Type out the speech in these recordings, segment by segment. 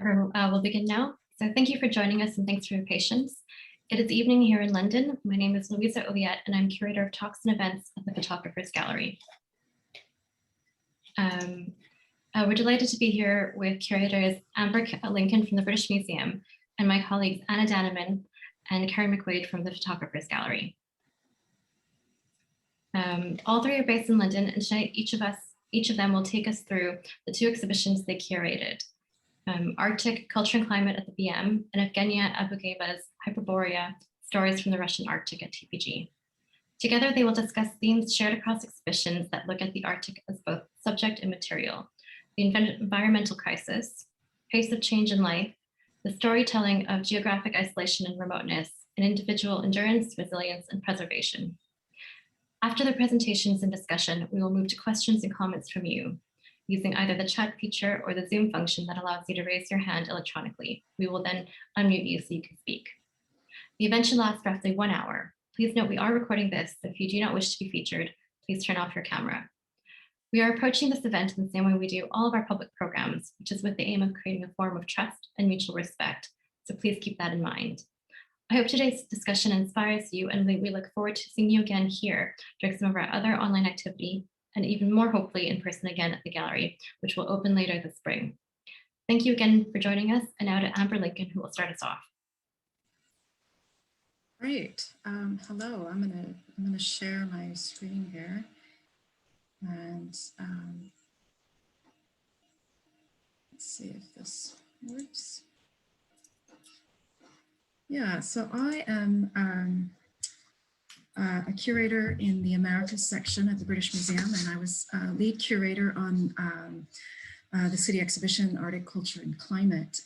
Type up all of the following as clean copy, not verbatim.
We'll begin now. So thank you for joining us and thanks for your patience. It is evening here in London. My name is Louisa Oviette and I'm curator of talks and events at the Photographers Gallery. We're delighted to be here with curators Amber Lincoln from the British Museum and my colleagues Anna Dannemann and Karen McQuaid from the Photographers Gallery. All three are based in London, and tonight each of them will take us through the two exhibitions they curated. Arctic Culture and Climate at the BM, and Evgenia Arbugaeva's Hyperborea, Stories from the Russian Arctic at TPG. Together, they will discuss themes shared across exhibitions that look at the Arctic as both subject and material, the environmental crisis, pace of change in life, the storytelling of geographic isolation and remoteness, and individual endurance, resilience, and preservation. After the presentations and discussion, we will move to questions and comments from you, using either the chat feature or the Zoom function that allows you to raise your hand electronically. We will then unmute you so you can speak. The event should last roughly 1 hour. Please note we are recording this, so if you do not wish to be featured, please turn off your camera. We are approaching this event in the same way we do all of our public programs, which is with the aim of creating a form of trust and mutual respect, so please keep that in mind. I hope today's discussion inspires you, and we look forward to seeing you again here during some of our other online activity, and even more hopefully in person again at the gallery, which will open later this spring. Thank you again for joining us, and now to Amber Lincoln, who will start us off. Great. Hello. I'm gonna share my screen here, and let's see if this works. Yeah. So I am a curator in the Americas section at the British Museum, and I was lead curator on the city exhibition, Arctic Culture and Climate.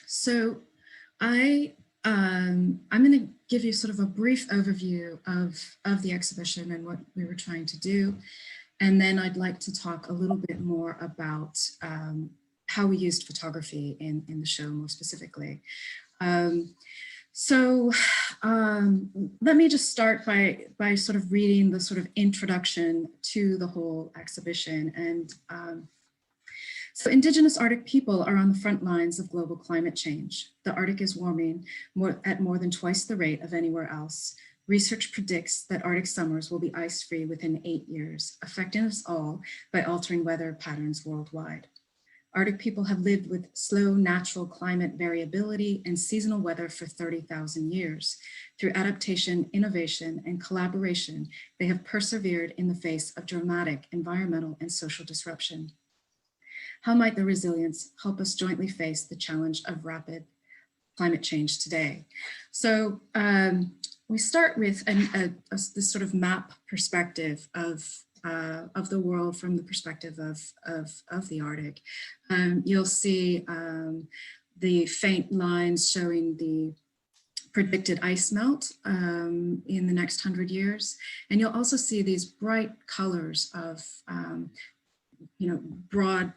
So I'm going to give you sort of a brief overview of the exhibition and what we were trying to do. And then I'd like to talk a little bit more about how we used photography in the show more specifically. Let me just start by sort of reading the sort of introduction to the whole exhibition. And so Indigenous Arctic people are on the front lines of global climate change. The Arctic is warming at more than twice the rate of anywhere else. Research predicts that Arctic summers will be ice-free within 8 years, affecting us all by altering weather patterns worldwide. Arctic people have lived with slow natural climate variability and seasonal weather for 30,000 years. Through adaptation, innovation, and collaboration, they have persevered in the face of dramatic environmental and social disruption. How might their resilience help us jointly face the challenge of rapid climate change today? So we start with this sort of map perspective of the world from the perspective of the Arctic. You'll see the faint lines showing the predicted ice melt in the next 100 years. And you'll also see these bright colors of, broad,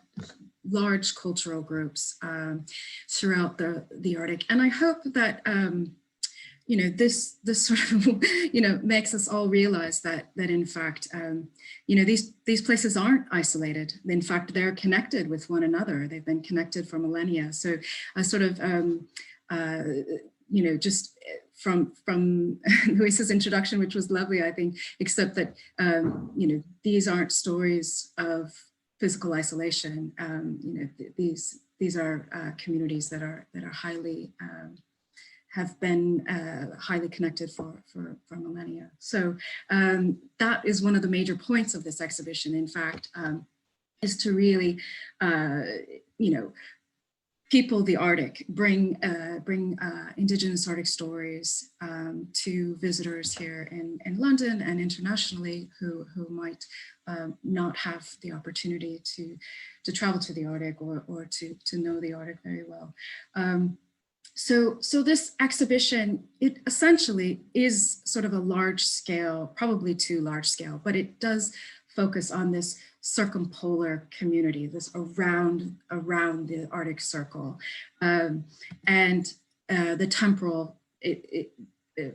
large cultural groups throughout the Arctic. And I hope that this sort of, makes us all realize that in fact, these places aren't isolated. In fact, they're connected with one another. They've been connected for millennia. So I sort of, just from Luisa's introduction, which was lovely, I think, except that, these aren't stories of physical isolation. These are communities that are highly have been highly connected for millennia. So that is one of the major points of this exhibition, in fact, is to really, people the Arctic, bring Indigenous Arctic stories to visitors here in London and internationally who might not have the opportunity to travel to the Arctic or to know the Arctic very well. So this exhibition, it essentially is sort of a large scale, probably too large scale, but it does focus on this circumpolar community, this around the Arctic Circle, and the temporal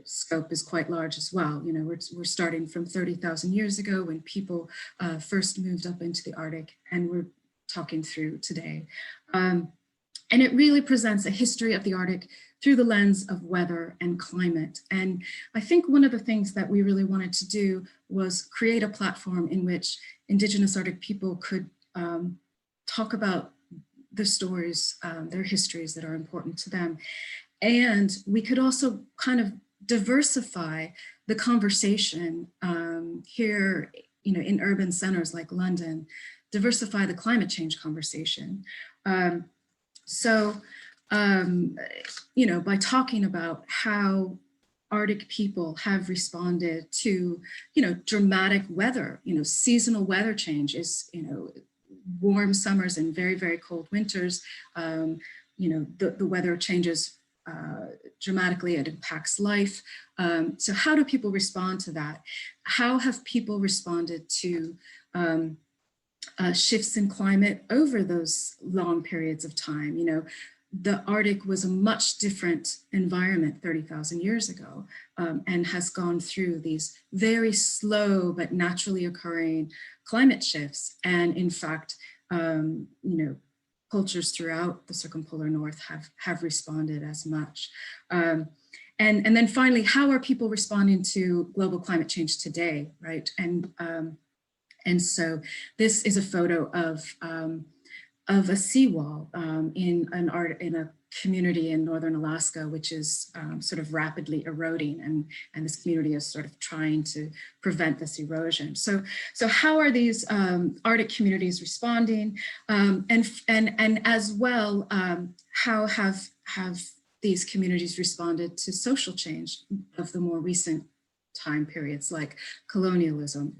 scope is quite large as well. We're starting from 30,000 years ago when people first moved up into the Arctic, and we're talking through today. And it really presents a history of the Arctic through the lens of weather and climate. And I think one of the things that we really wanted to do was create a platform in which Indigenous Arctic people could talk about the stories, their histories that are important to them. And we could also kind of diversify the conversation here, in urban centers like London, diversify the climate change conversation. By talking about how Arctic people have responded to, dramatic weather, seasonal weather changes, warm summers and very, very cold winters, the weather changes dramatically, it impacts life. So how do people respond to that? How have people responded to shifts in climate over those long periods of time? The Arctic was a much different environment 30,000 years ago, and has gone through these very slow but naturally occurring climate shifts. And in fact, cultures throughout the circumpolar north have responded as much. And then finally, how are people responding to global climate change today, right? And so this is a photo of a seawall in a community in northern Alaska, which is sort of rapidly eroding, and this community is sort of trying to prevent this erosion. So how are these Arctic communities responding, and as well, how have these communities responded to social change of the more recent time periods, like colonialism,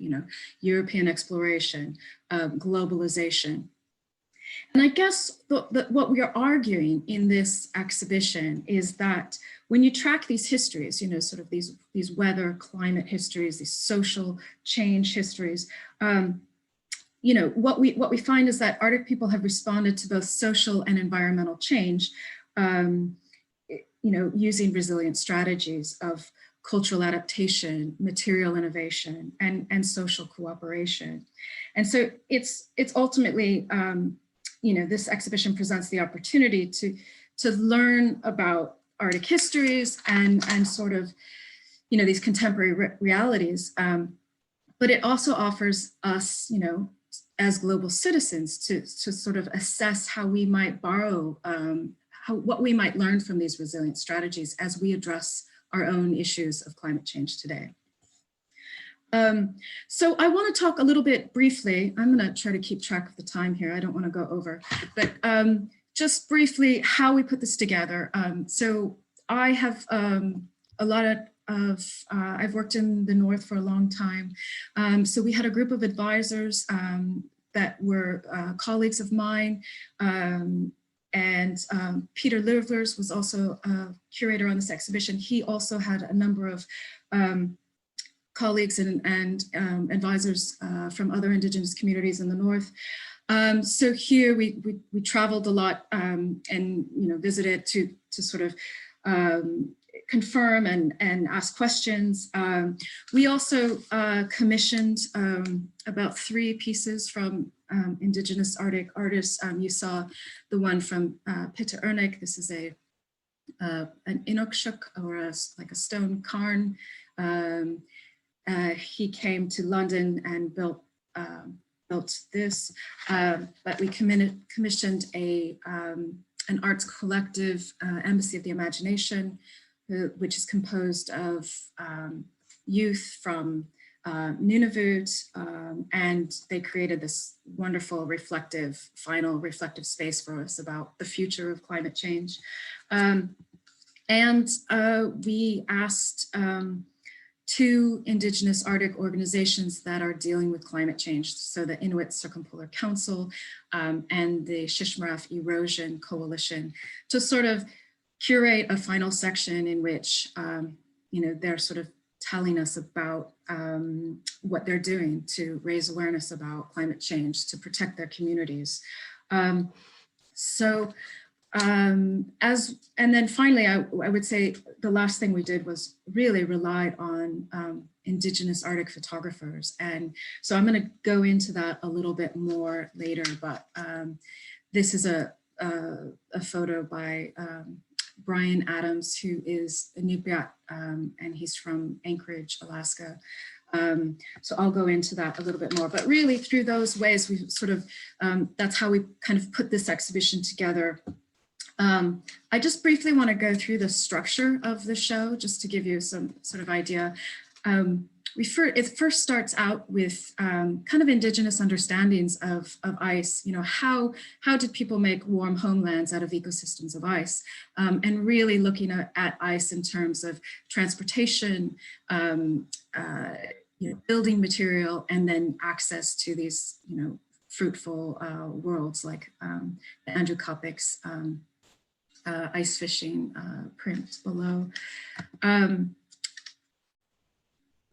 European exploration, globalization? And I guess what we are arguing in this exhibition is that when you track these histories, sort of these weather, climate histories, these social change histories, what we find is that Arctic people have responded to both social and environmental change, using resilient strategies of cultural adaptation, material innovation, and social cooperation. And so it's ultimately, this exhibition presents the opportunity to learn about Arctic histories and sort of, these contemporary realities. But it also offers us, as global citizens to sort of assess how we might borrow, what we might learn from these resilient strategies as we address our own issues of climate change today. So I want to talk a little bit briefly. I'm going to try to keep track of the time here. I don't want to go over, but just briefly how we put this together. So I have I've worked in the North for a long time. So we had a group of advisors that were colleagues of mine. And Peter Livlers was also a curator on this exhibition. He also had a number of colleagues and advisors from other Indigenous communities in the North. So here we traveled a lot and visited to sort of confirm and ask questions. We also commissioned about 3 pieces from Indigenous Arctic artists. You saw the one from Pitta Ernik. This is an Inukshuk, or like a stone cairn. He came to London and built this, but we commissioned an arts collective, Embassy of the Imagination, which is composed of youth from Nunavut, and they created this wonderful final reflective space for us about the future of climate change. And we asked 2 Indigenous Arctic organizations that are dealing with climate change, so the Inuit Circumpolar Council and the Shishmaref Erosion Coalition, to sort of curate a final section in which they're sort of telling us about what they're doing to raise awareness about climate change, to protect their communities. And then finally, I would say the last thing we did was really relied on Indigenous Arctic photographers. And so I'm going to go into that a little bit more later, but this is a photo by Brian Adams, who is a Inupiat, and he's from Anchorage, Alaska. So I'll go into that a little bit more, but really through those ways, we sort of, that's how we kind of put this exhibition together. I just briefly want to go through the structure of the show, just to give you some sort of idea. It first starts out with kind of indigenous understandings of ice. You know, how did people make warm homelands out of ecosystems of ice? And really looking at ice in terms of transportation, you know, building material, and then access to these, you know, fruitful worlds like the Andrew Kopic's ice fishing print below.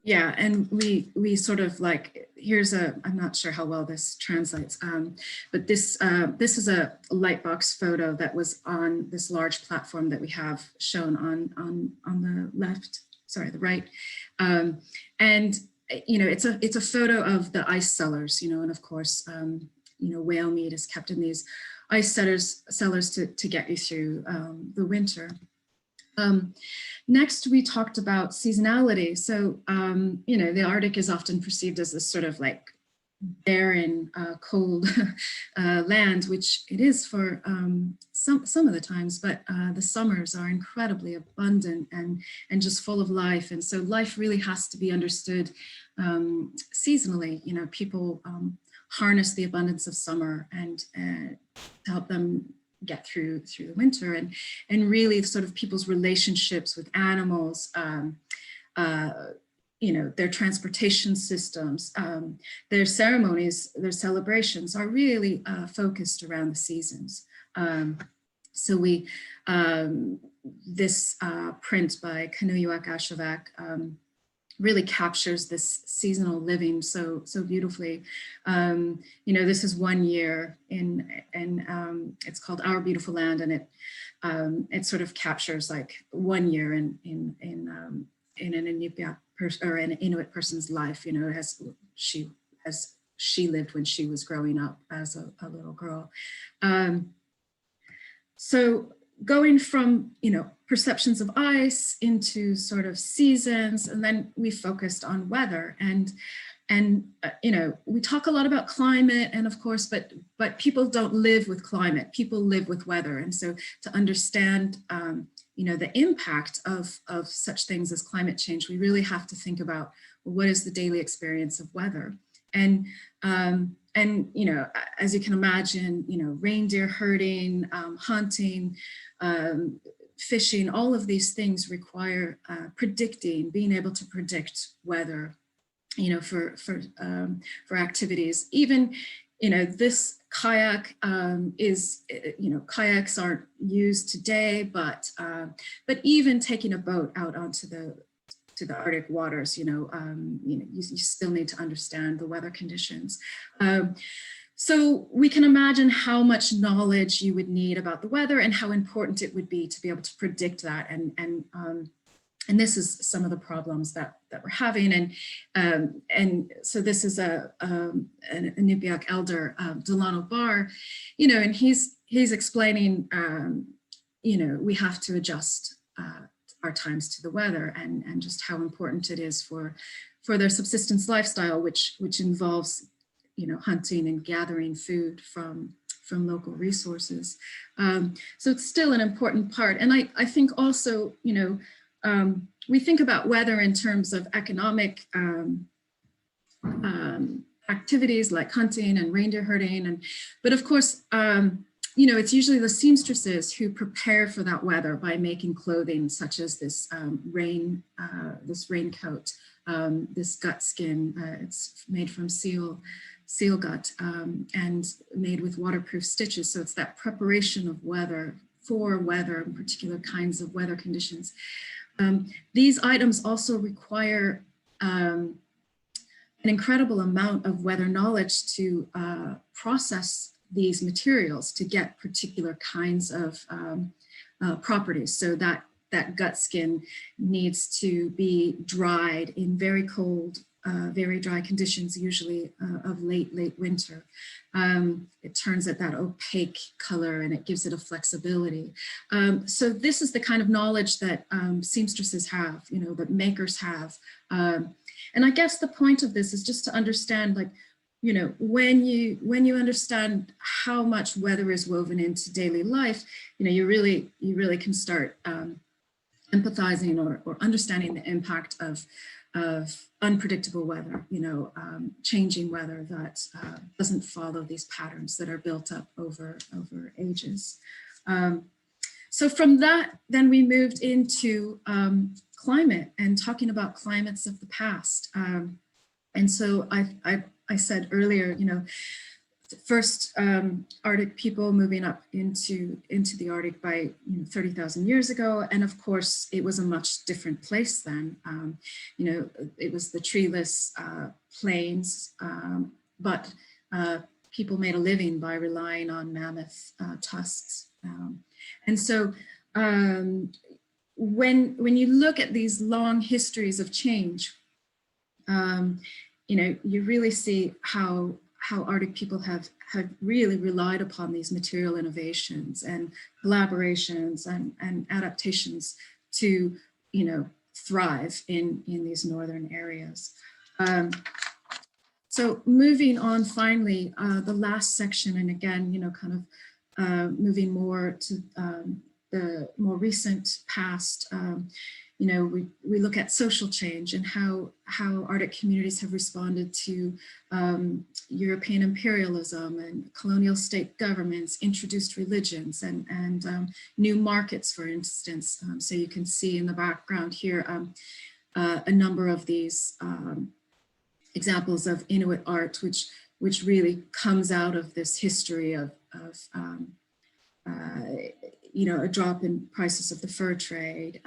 Yeah, and we sort of like, here's I'm not sure how well this translates, but this is a lightbox photo that was on this large platform that we have shown on the left, sorry, the right. And, you know, it's a photo of the ice cellars, you know, and of course, you know, whale meat is kept in these ice cellars to get you through the winter. Next, we talked about seasonality. So, you know, the Arctic is often perceived as this sort of like barren, cold land, which it is for some of the times, but the summers are incredibly abundant and just full of life. And so life really has to be understood seasonally. You know, people harness the abundance of summer and help them get through the winter, and really sort of people's relationships with animals, you know, their transportation systems, their ceremonies, their celebrations are really focused around the seasons. So we, this print by Kanuyuak Ashevak really captures this seasonal living so beautifully. You know, this is 1 year and it's called Our Beautiful Land, and it sort of captures like 1 year in an Inupiat or an Inuit person's life. You know, as she lived when she was growing up as a little girl. So going from, you know, perceptions of ice into sort of seasons, and then we focused on weather, and you know, we talk a lot about climate, and of course, but people don't live with climate, people live with weather. And so to understand, you know, the impact of such things as climate change, we really have to think about, well, what is the daily experience of weather? And you know, as you can imagine, you know, reindeer herding, hunting, fishing, all of these things require being able to predict weather, you know, for activities. Even, you know, this kayak is, you know, kayaks aren't used today, but even taking a boat out onto the Arctic waters, you know, you still need to understand the weather conditions. So we can imagine how much knowledge you would need about the weather and how important it would be to be able to predict that. And this is some of the problems that we're having. And so this is an Inupiaq elder, Delano Barr, you know, and he's explaining, you know, we have to adjust our times to the weather, and just how important it is for their subsistence lifestyle, which involves, you know, hunting and gathering food from local resources. So it's still an important part. And I think also, you know, we think about weather in terms of economic activities like hunting and reindeer herding, but of course, you know, it's usually the seamstresses who prepare for that weather by making clothing such as this this raincoat, this gut skin. It's made from seal gut and made with waterproof stitches. So it's that preparation of weather for weather and particular kinds of weather conditions. These items also require an incredible amount of weather knowledge to process these materials to get particular kinds of properties. So that gut skin needs to be dried in very cold very dry conditions, usually of late winter. It turns it that opaque color and it gives it a flexibility. So this is the kind of knowledge that seamstresses have, you know, that makers have. And I guess the point of this is just to understand, like, you know, when you understand how much weather is woven into daily life, you know, you really can start empathizing or understanding the impact of unpredictable weather, you know, changing weather that doesn't follow these patterns that are built up over ages. So from that, then we moved into climate and talking about climates of the past. And so I said earlier, you know, first Arctic people moving up into the Arctic by 30,000 years ago. And of course, it was a much different place then. You know, it was the treeless plains, but people made a living by relying on mammoth tusks. And so when you look at these long histories of change, you know, you really see how Arctic people have really relied upon these material innovations and collaborations and adaptations to, you know, thrive in these northern areas. So moving on finally, the last section, and again, you know, kind of moving more to the more recent past, you know, we look at social change and how Arctic communities have responded to European imperialism and colonial state governments, introduced religions and new markets, for instance. So you can see in the background here a number of these examples of Inuit art, which really comes out of this history of you know, a drop in prices of the fur trade,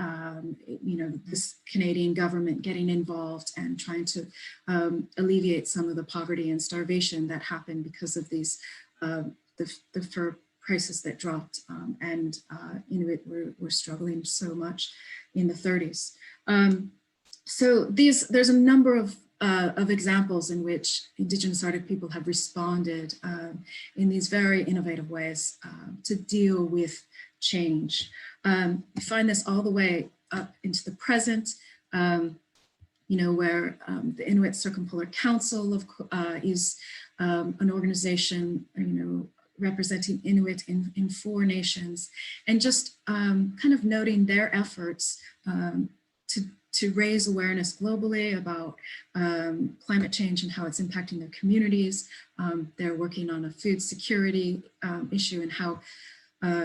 you know, this Canadian government getting involved and trying to alleviate some of the poverty and starvation that happened because of these, the fur prices that dropped, and Inuit were struggling so much in the 30s. So there's a number of examples in which Indigenous Arctic people have responded in these very innovative ways to deal with change. We find this all the way up into the present, you know, where the Inuit Circumpolar Council is an organization, you know, representing Inuit in 4 nations, and just kind of noting their efforts to raise awareness globally about climate change and how it's impacting their communities. They're working on a food security issue and how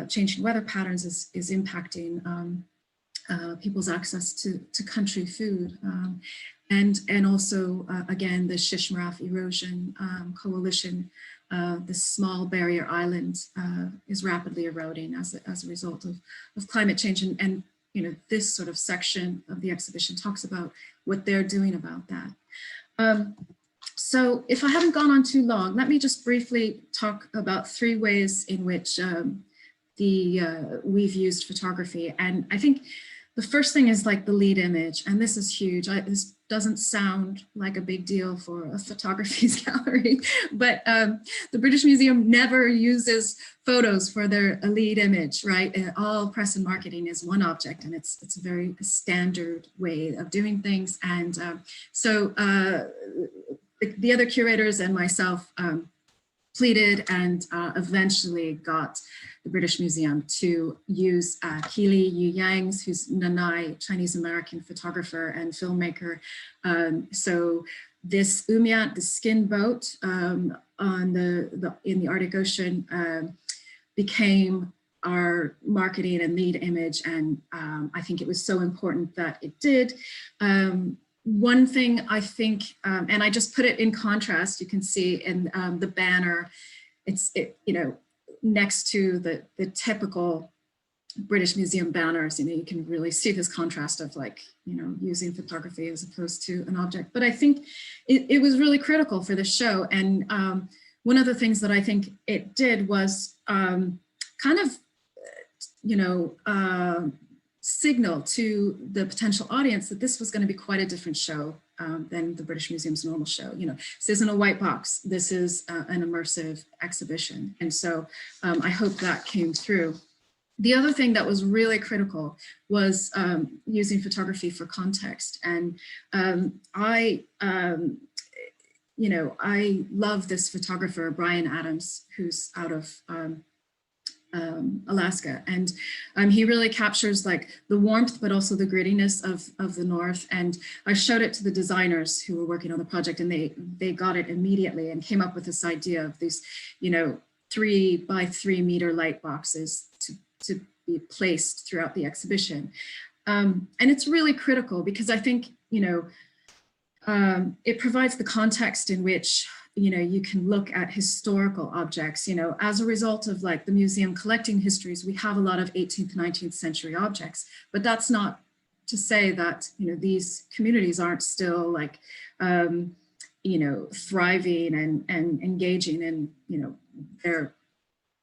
changing weather patterns is impacting people's access to country food. And also, again, the Shishmaref Erosion Coalition, this small barrier island is rapidly eroding as a result of climate change. And you know, this sort of section of the exhibition talks about what they're doing about that. So if I haven't gone on too long, let me just briefly talk about 3 ways in which we've used photography. And I think the first thing is like the lead image, and this is huge. This doesn't sound like a big deal for a photography gallery, but the British Museum never uses photos for their lead image, right? All press and marketing is one object, and it's a very standard way of doing things. And so the other curators and myself pleaded and eventually got the British Museum to use Keely Yu Yangs, who's Nanai, Chinese-American photographer and filmmaker. So this Umiat, the skin boat in the Arctic Ocean became our marketing and lead image. And I think it was so important that it did. One thing I think, and I just put it in contrast, you can see in the banner, you know, next to the typical British Museum banners, you know, you can really see this contrast of, like, you know, using photography as opposed to an object. But I think it was really critical for this show. And one of the things that I think it did was kind of, you know, signal to the potential audience that this was going to be quite a different show than the British Museum's normal show. You know, this isn't a white box. This is an immersive exhibition. And so I hope that came through. The other thing that was really critical was using photography for context. And I love this photographer, Brian Adams, who's out of Alaska, and he really captures like the warmth but also the grittiness of the North. And I showed it to the designers who were working on the project, and they got it immediately and came up with this idea of these 3 by 3 meter light boxes to be placed throughout the exhibition. And it's really critical because I think it provides the context in which you can look at historical objects. As a result of like the museum collecting histories, we have a lot of 18th, 19th century objects, but that's not to say that, these communities aren't still like, thriving and engaging in, their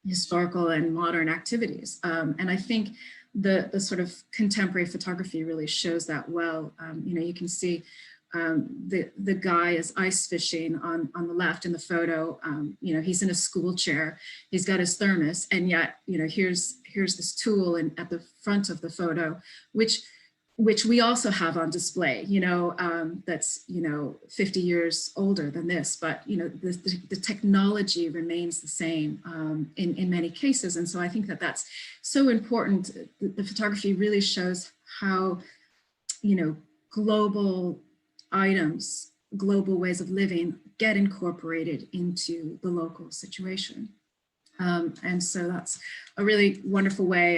historical and modern activities. And I think the sort of contemporary photography really shows that well. You can see the guy is ice fishing on the left in the photo. He's in a school chair, he's got his thermos, and yet here's this tool at the front of the photo, which we also have on display, that's 50 years older than this, but the technology remains the same in many cases. And so I think that's so important. The photography really shows how global items, global ways of living get incorporated into the local situation. And so that's a really wonderful way.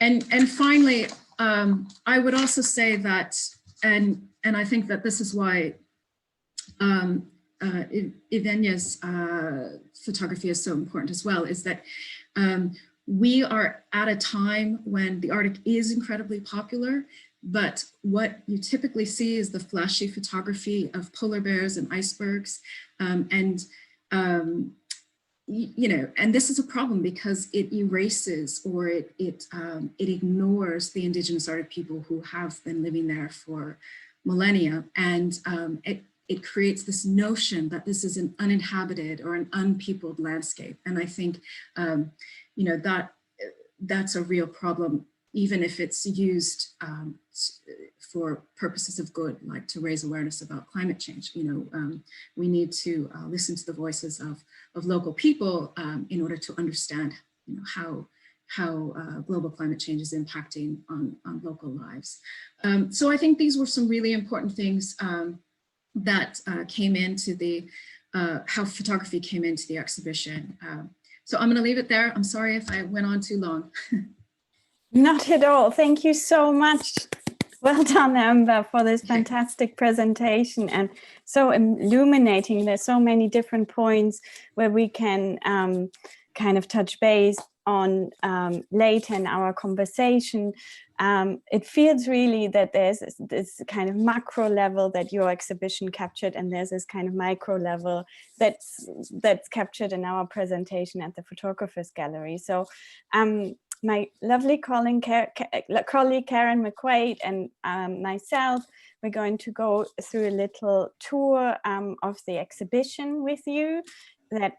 And finally, I would also say that, and I think that this is why Evgenia's photography is so important as well, is that we are at a time when the Arctic is incredibly popular, but what you typically see is the flashy photography of polar bears and icebergs. And this is a problem because it erases or it ignores the Indigenous Arctic people who have been living there for millennia. And it creates this notion that this is an uninhabited or an unpeopled landscape. And I think, that's a real problem, even if it's used for purposes of good, like to raise awareness about climate change. We need to listen to the voices of local people in order to understand, how global climate change is impacting on local lives. So I think these were some really important things that came into how photography came into the exhibition. So I'm going to leave it there. I'm sorry if I went on too long. Not at all. Thank you so much. Well done, Amber, for this fantastic presentation and so illuminating. There's so many different points where we can kind of touch base on later in our conversation. It feels really that there's this kind of macro level that your exhibition captured, and there's this kind of micro level that's captured in our presentation at the Photographers Gallery. So my lovely colleague Karen McQuaid and myself, we're going to go through a little tour of the exhibition with you that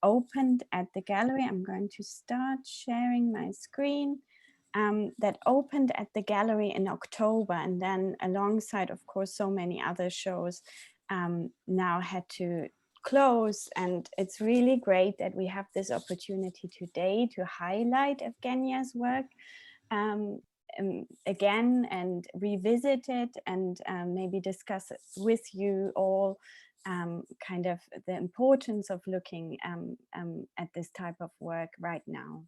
opened at the gallery. I'm going to start sharing my screen. That opened at the gallery in October, and then alongside, of course, so many other shows now had to close. And it's really great that we have this opportunity today to highlight Evgenia's work again and revisit it and maybe discuss it with you all, kind of the importance of looking at this type of work right now.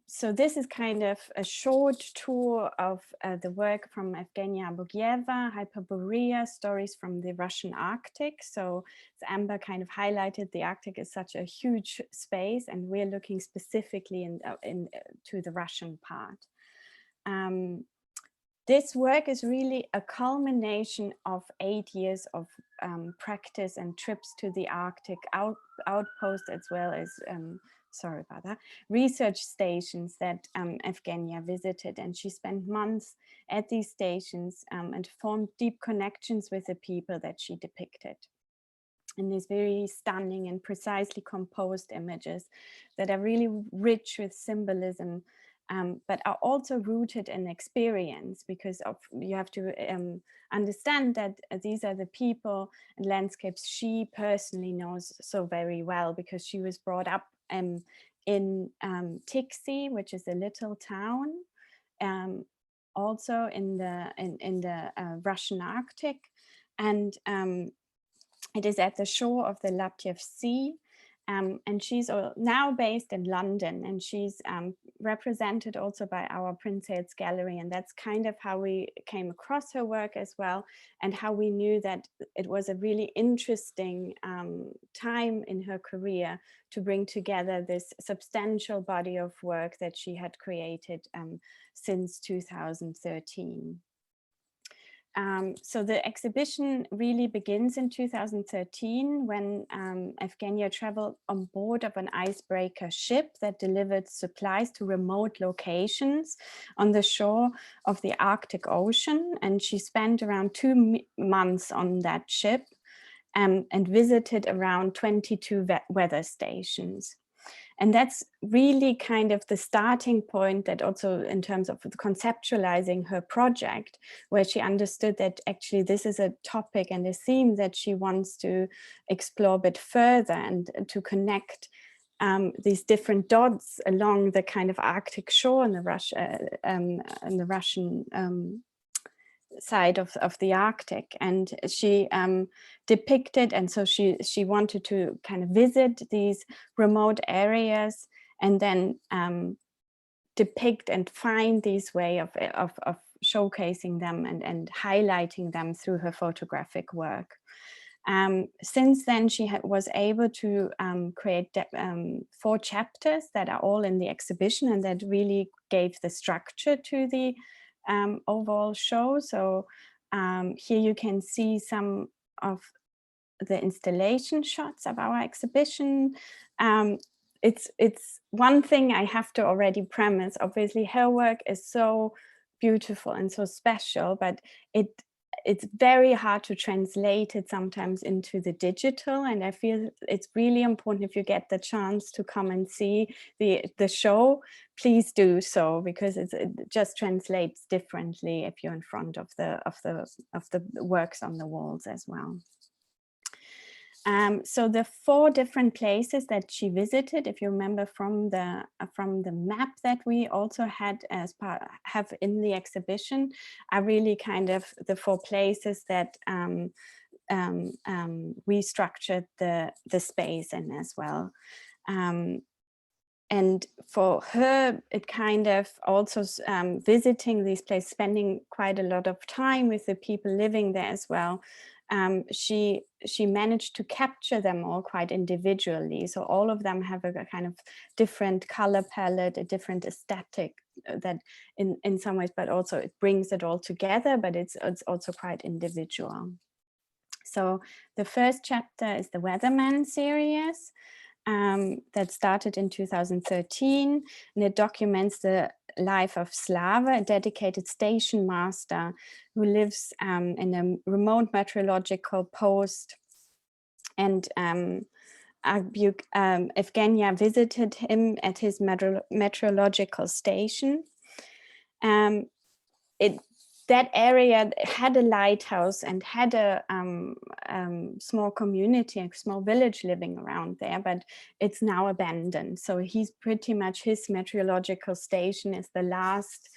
So this is kind of a short tour of the work from Evgenia Arbugaeva, Hyperborea, Stories from the Russian Arctic. So as Amber kind of highlighted, the Arctic is such a huge space, and we're looking specifically to the Russian part. This work is really a culmination of 8 years of practice and trips to the Arctic outpost, as well as sorry about that, research stations that Evgenia visited, and she spent months at these stations and formed deep connections with the people that she depicted in these very stunning and precisely composed images that are really rich with symbolism, but are also rooted in experience, because you have to understand that these are the people and landscapes she personally knows so very well, because she was brought up in Tiksi, which is a little town, also in the Russian Arctic, and it is at the shore of the Latyev Sea, and she's now based in London, and she's represented also by our Prince Hales Gallery, and that's kind of how we came across her work as well, and how we knew that it was a really interesting time in her career to bring together this substantial body of work that she had created since 2013. So the exhibition really begins in 2013 when Evgenia traveled on board of an icebreaker ship that delivered supplies to remote locations on the shore of the Arctic Ocean. And she spent around 2 months on that ship and visited around 22 weather stations. And that's really kind of the starting point, that also in terms of conceptualizing her project, where she understood that actually this is a topic and a theme that she wants to explore a bit further, and to connect these different dots along the kind of Arctic shore in the Russian side of the Arctic. And she depicted, and so she wanted to kind of visit these remote areas and then depict and find these way of showcasing them and highlighting them through her photographic work. Since then, she was able to create 4 chapters that are all in the exhibition, and that really gave the structure to the overall show. So here you can see some of the installation shots of our exhibition. It's one thing I have to already premise. Obviously, her work is so beautiful and so special, but it's very hard to translate it sometimes into the digital. And I feel it's really important, if you get the chance to come and see the show, please do so, because it just translates differently if you're in front of the works on the walls as well. So the 4 different places that she visited, if you remember from the map that we also had have in the exhibition, are really kind of the 4 places that we structured the space in as well. And for her, it kind of also visiting these places, spending quite a lot of time with the people living there as well. She managed to capture them all quite individually. So all of them have a kind of different color palette, a different aesthetic that in some ways, but also it brings it all together, but it's also quite individual. So the first chapter is the Weatherman Series. That started in 2013, and it documents the life of Slava, a dedicated station master who lives in a remote meteorological post. And Evgenia visited him at his meteorological station. That area had a lighthouse and had a small community, a small village living around there, but it's now abandoned. So he's pretty much, his meteorological station is the last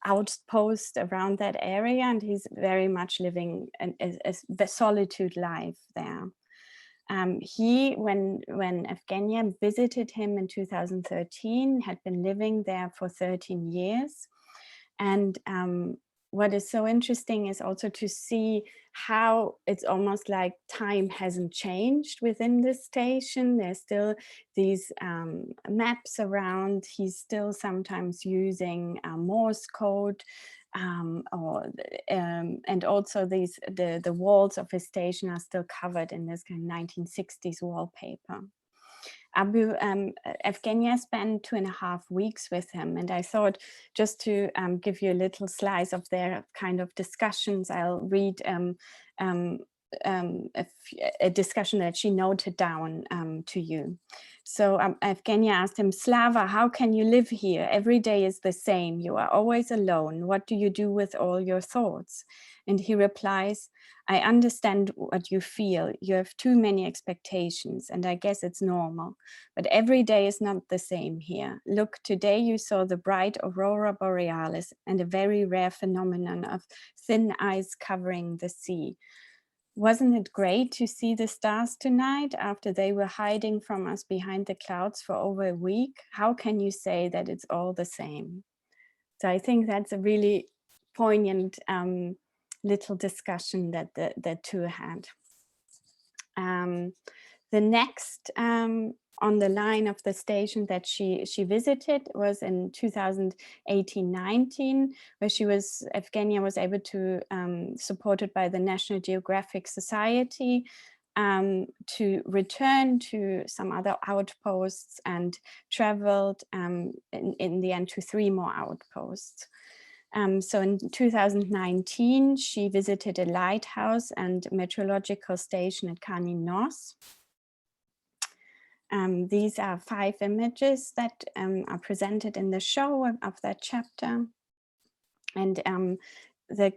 outpost around that area, and he's very much living a solitude life there. When Evgenia visited him in 2013, had been living there for 13 years. And what is so interesting is also to see how it's almost like time hasn't changed within this station. There's still these maps around. He's still sometimes using Morse code, and also the walls of his station are still covered in this kind of 1960s wallpaper. Evgenia spent 2.5 weeks with him, and I thought just to give you a little slice of their kind of discussions, I'll read a discussion that she noted down to you. So Evgenia asked him, Slava, how can you live here? Every day is the same. You are always alone. What do you do with all your thoughts? And he replies, I understand what you feel. You have too many expectations, and I guess it's normal. But every day is not the same here. Look, today you saw the bright aurora borealis and a very rare phenomenon of thin ice covering the sea. Wasn't it great to see the stars tonight after they were hiding from us behind the clouds for over a week? How can you say that it's all the same? So I think that's a really poignant little discussion that the two had. The next on the line of the station that she visited was in 2018-19, where Evgenia was able to, supported by the National Geographic Society, to return to some other outposts, and traveled in the end to 3 more outposts. So in 2019, she visited a lighthouse and meteorological station at Nos. These are 5 images that are presented in the show of that chapter. And the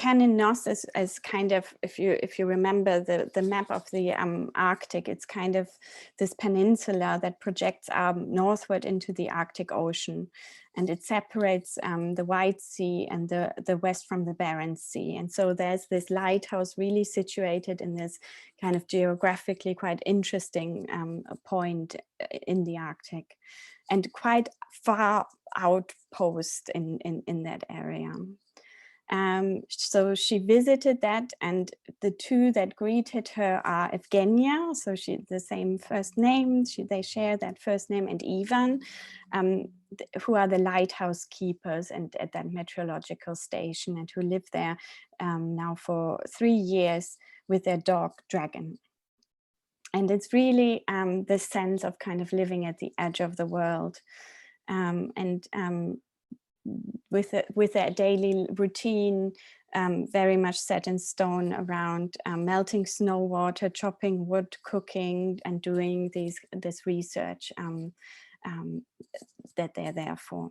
Nos is kind of, if you remember the map of the Arctic, it's kind of this peninsula that projects northward into the Arctic Ocean, and it separates the White Sea and the west from the Barents Sea. And so there's this lighthouse really situated in this kind of geographically quite interesting point in the Arctic, and quite far outpost in that area. So she visited that, and the 2 that greeted her are Evgenia, so the same first name, they share that first name, and Ivan, who are the lighthouse keepers and at that meteorological station, and who live there now for 3 years with their dog Dragon. And it's really the sense of kind of living at the edge of the world, with their daily routine very much set in stone around melting snow water, chopping wood, cooking, and doing this research that they're there for.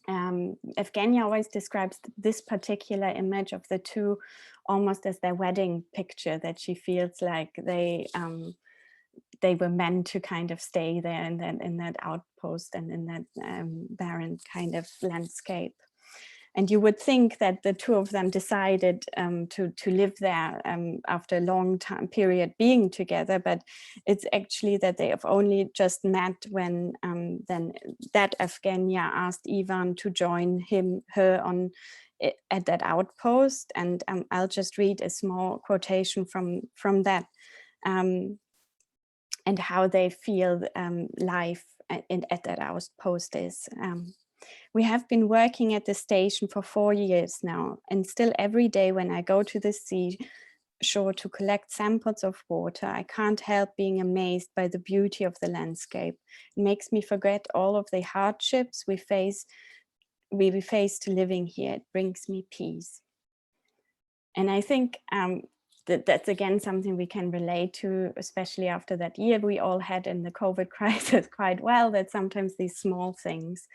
Evgenia always describes this particular image of the 2 almost as their wedding picture, that she feels like they were meant to kind of stay there in that outpost and in that barren kind of landscape. And you would think that the 2 of them decided to live there after a long time period being together, but it's actually that they have only just met when then that Evgenia asked Ivan to join her at that outpost. And I'll just read a small quotation from that. And how they feel life at that outpost is. We have been working at the station for 4 years now, and still every day when I go to the seashore to collect samples of water, I can't help being amazed by the beauty of the landscape. It makes me forget all of the hardships we face to living here. It brings me peace. And I think that's again something we can relate to, especially after that year we all had in the COVID crisis quite well, that sometimes these small things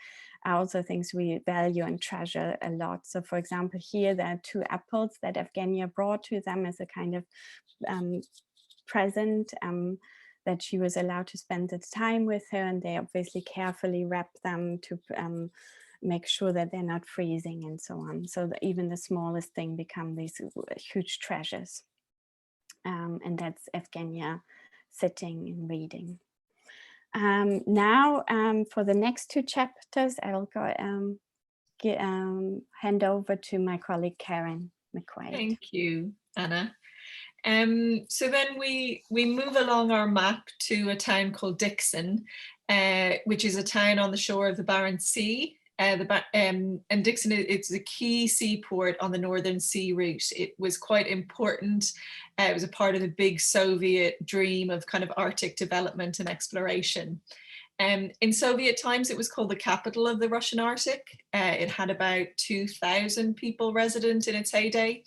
are also things we value and treasure a lot. So for example, here there are 2 apples that Evgenia brought to them as a kind of present, that she was allowed to spend the time with her, and they obviously carefully wrap them to make sure that they're not freezing and so on. So that even the smallest thing become these huge treasures. And that's Evgenia sitting and reading. Now, for the next 2 chapters, I will go hand over to my colleague Karen McQuaid. Thank you, Anna. So then we move along our map to a town called Dixon, which is a town on the shore of the Barents Sea. And Dixon, it's a key seaport on the Northern Sea Route. It was quite important. It was a part of the big Soviet dream of kind of Arctic development and exploration. In Soviet times, it was called the capital of the Russian Arctic. It had about 2,000 people resident in its heyday.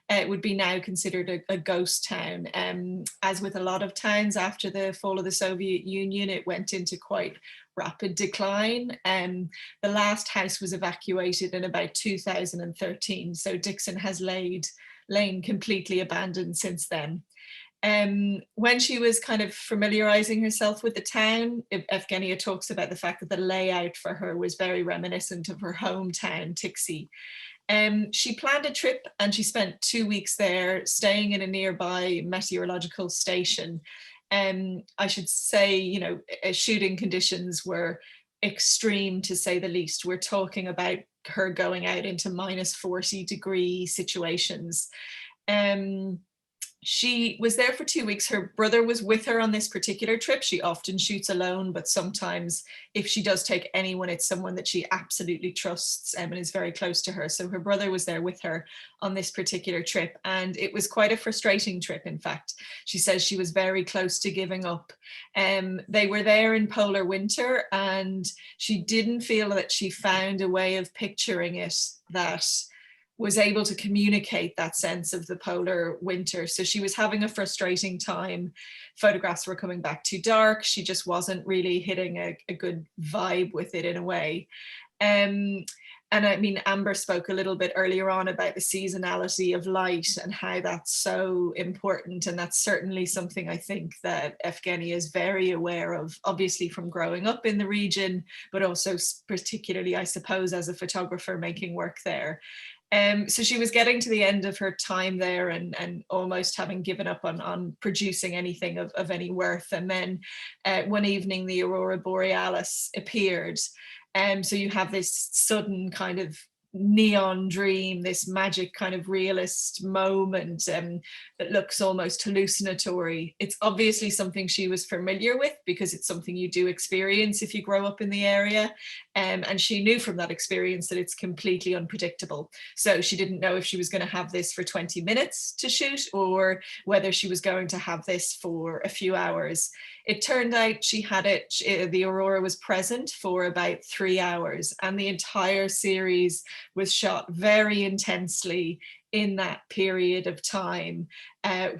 It would be now considered a ghost town. As with a lot of towns after the fall of the Soviet Union, it went into quite rapid decline. The last house was evacuated in about 2013. So Dixon has lain completely abandoned since then. When she was kind of familiarizing herself with the town, Evgenia talks about the fact that the layout for her was very reminiscent of her hometown, Tixi. She planned a trip and she spent 2 weeks there, staying in a nearby meteorological station. I should say, you know, shooting conditions were extreme, to say the least. We're talking about her going out into -40-degree situations. She was there for 2 weeks. Her brother was with her on this particular trip. She often shoots alone, but sometimes if she does take anyone, it's someone that she absolutely trusts and is very close to her. So her brother was there with her on this particular trip. And it was quite a frustrating trip, in fact. She says she was very close to giving up. They were there in polar winter, and she didn't feel that she found a way of picturing it that was able to communicate that sense of the polar winter. So she was having a frustrating time. Photographs were coming back too dark. She just wasn't really hitting a good vibe with it in a way. And I mean, Amber spoke a little bit earlier on about the seasonality of light and how that's so important. And that's certainly something I think that Evgenia is very aware of, obviously from growing up in the region, but also particularly, I suppose, as a photographer making work there. So she was getting to the end of her time there and almost having given up on producing anything of any worth. And then one evening, the Aurora Borealis appeared. So you have this sudden kind of neon dream, this magic kind of realist moment that looks almost hallucinatory. It's obviously something she was familiar with because it's something you do experience if you grow up in the area. And she knew from that experience that it's completely unpredictable. So she didn't know if she was going to have this for 20 minutes to shoot or whether she was going to have this for a few hours. It turned out she had it, the Aurora was present for about 3 hours, and the entire series was shot very intensely in that period of time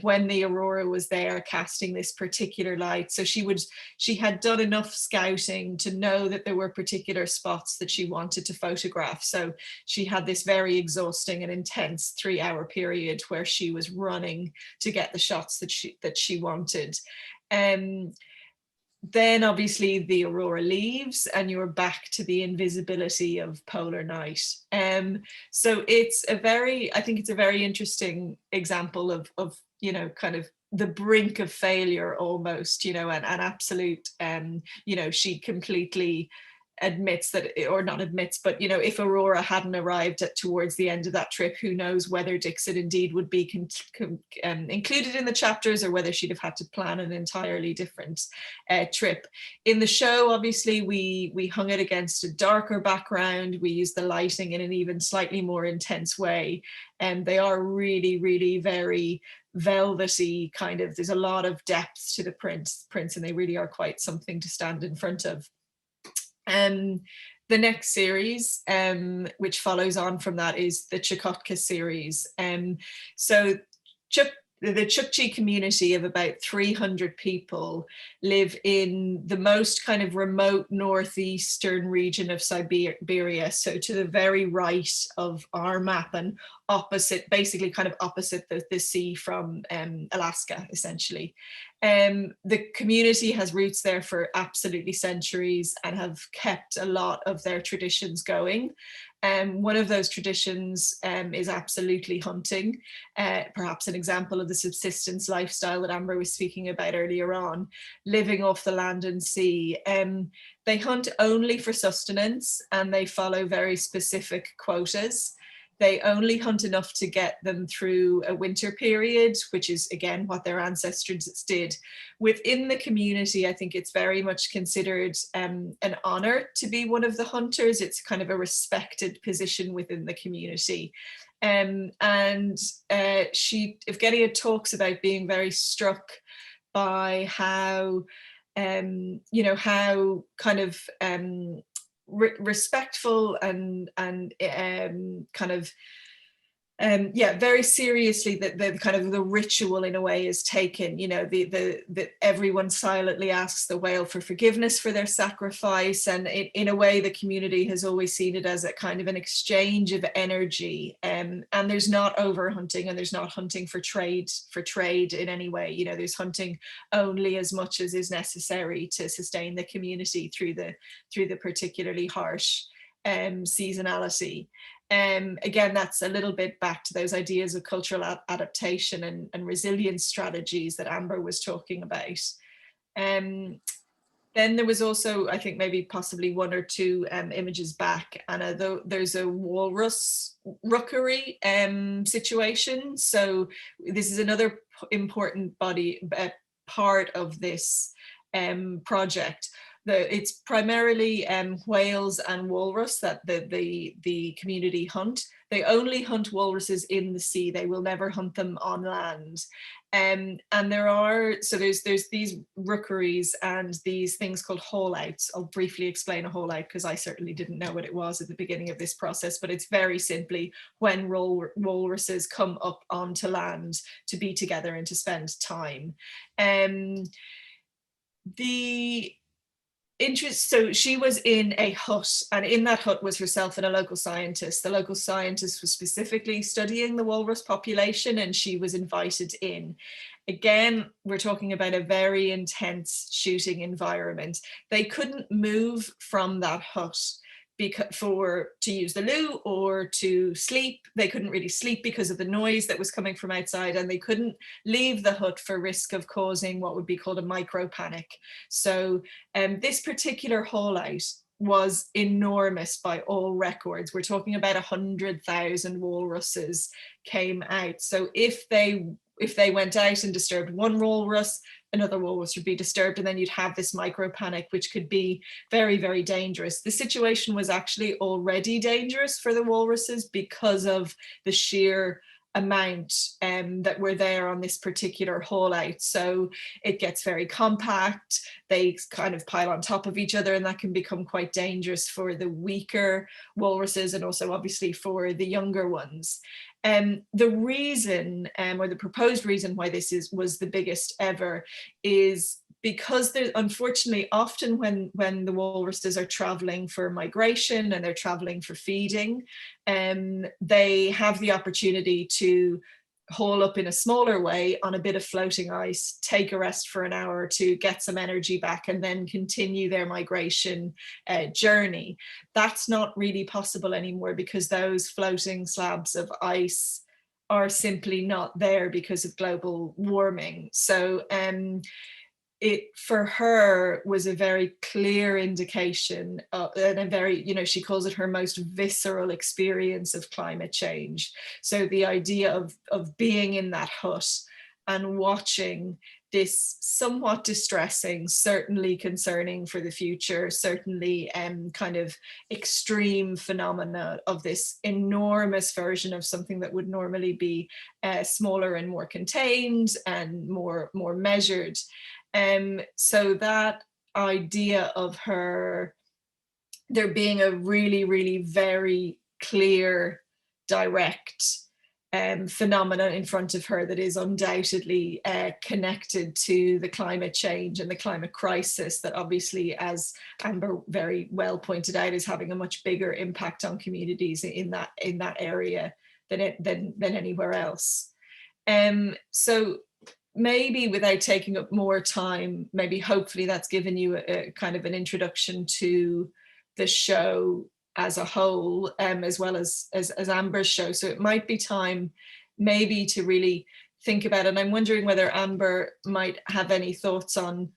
when the Aurora was there casting this particular light. So she had done enough scouting to know that there were particular spots that she wanted to photograph. So she had this very exhausting and intense 3-hour period where she was running to get the shots that she wanted. Then obviously the Aurora leaves and you're back to the invisibility of polar night. So I think it's a very interesting example of you know, kind of the brink of failure almost, you know, and absolute, you know, she completely admits that, or not admits, but you know, if Aurora hadn't arrived towards the end of that trip, who knows whether Dixon indeed would be included in the chapters or whether she'd have had to plan an entirely different trip. In the show, obviously, we hung it against a darker background. We used the lighting in an even slightly more intense way, and they are really, really very velvety kind of. There's a lot of depth to the prints, and they really are quite something to stand in front of. The next series, which follows on from that, is the Chicotka Series. So the Chukchi community of about 300 people live in the most kind of remote northeastern region of Siberia, so to the very right of our map and opposite, basically kind of opposite the sea from Alaska, essentially. The community has roots there for absolutely centuries and have kept a lot of their traditions going. One of those traditions is absolutely hunting, perhaps an example of the subsistence lifestyle that Amber was speaking about earlier on, living off the land and sea. They hunt only for sustenance and they follow very specific quotas. They only hunt enough to get them through a winter period, which is again what their ancestors did. Within the community, I think it's very much considered an honor to be one of the hunters. It's kind of a respected position within the community. Evgenia talks about being very struck by how, how kind of respectful and kind of very seriously that the kind of the ritual in a way is taken. That everyone silently asks the whale for forgiveness for their sacrifice, and in a way the community has always seen it as a kind of an exchange of energy, and there's not overhunting, and there's not hunting for trade in any way. There's hunting only as much as is necessary to sustain the community through the particularly harsh seasonality. Again, that's a little bit back to those ideas of cultural adaptation and resilience strategies that Amber was talking about. Then there was also, I think maybe possibly one or two images back, Anna, there's a Walrus Rookery situation. So this is another important part of this project. It's primarily whales and walrus that the community hunt. They only hunt walruses in the sea. They will never hunt them on land. And there's these rookeries and these things called haul outs. I'll briefly explain a haul out because I certainly didn't know what it was at the beginning of this process, but it's very simply when walruses come up onto land to be together and to spend time. So she was in a hut, and in that hut was herself and a local scientist. The local scientist was specifically studying the walrus population, and she was invited in. Again, we're talking about a very intense shooting environment. They couldn't move from that hut to use the loo or to sleep. They couldn't really sleep because of the noise that was coming from outside, and they couldn't leave the hut for risk of causing what would be called a micro panic. So this particular haul out was enormous by all records. We're talking about 100,000 walruses came out. So if they went out and disturbed one walrus, another walrus would be disturbed, and then you'd have this micro panic, which could be very, very dangerous. The situation was actually already dangerous for the walruses because of the sheer amount that were there on this particular haul out. So it gets very compact, they kind of pile on top of each other, and that can become quite dangerous for the weaker walruses and also obviously for the younger ones. The reason, or the proposed reason why this was the biggest ever, is because there's unfortunately often when the walruses are traveling for migration and they're traveling for feeding, they have the opportunity to haul up in a smaller way on a bit of floating ice, take a rest for an hour to get some energy back, and then continue their migration journey. That's not really possible anymore because those floating slabs of ice are simply not there because of global warming. So it for her was a very clear indication and a very, she calls it her most visceral experience of climate change. So the idea of being in that hut and watching this somewhat distressing, certainly concerning for the future, certainly kind of extreme phenomena of this enormous version of something that would normally be smaller and more contained and more measured. So that idea of there being a really, really very clear, direct phenomena in front of her that is undoubtedly connected to the climate change and the climate crisis that obviously, as Amber very well pointed out, is having a much bigger impact on communities in that area than anywhere else. So maybe without taking up more time, maybe hopefully that's given you a kind of an introduction to the show as a whole, as well as Amber's show. So it might be time maybe to really think about it. And I'm wondering whether Amber might have any thoughts on